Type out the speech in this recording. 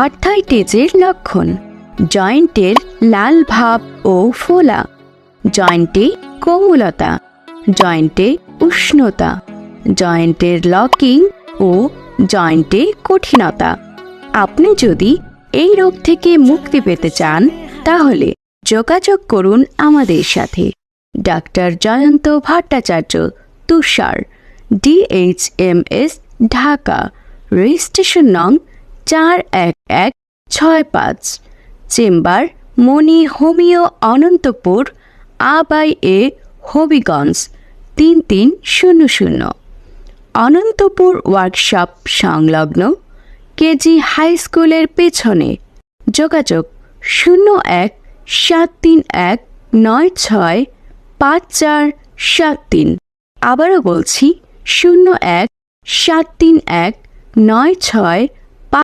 আর্থ্রাইটিসের লক্ষণ: জয়েন্টের লাল ভাব ও ফোলা, জয়েন্টে কোমলতা, জয়েন্টে উষ্ণতা, জয়েন্টের লকিং ও জয়েন্টে কঠিনতা। আপনি যদি এই রোগ থেকে মুক্তি পেতে চান তাহলে যোগাযোগ করুন আমাদের সাথে। Doctor Jayanta Bhattacharya, Tushar, DHMS, Dhaka. Registration নং 416165। Chamber Moni homeo, Anantapur, A/A, Habiganj 3300। Anantapur workshop সংলগ্ন কেজি হাই স্কুলের পেছনে। যোগাযোগ 0173196547 আবারও বলছি 0173196547।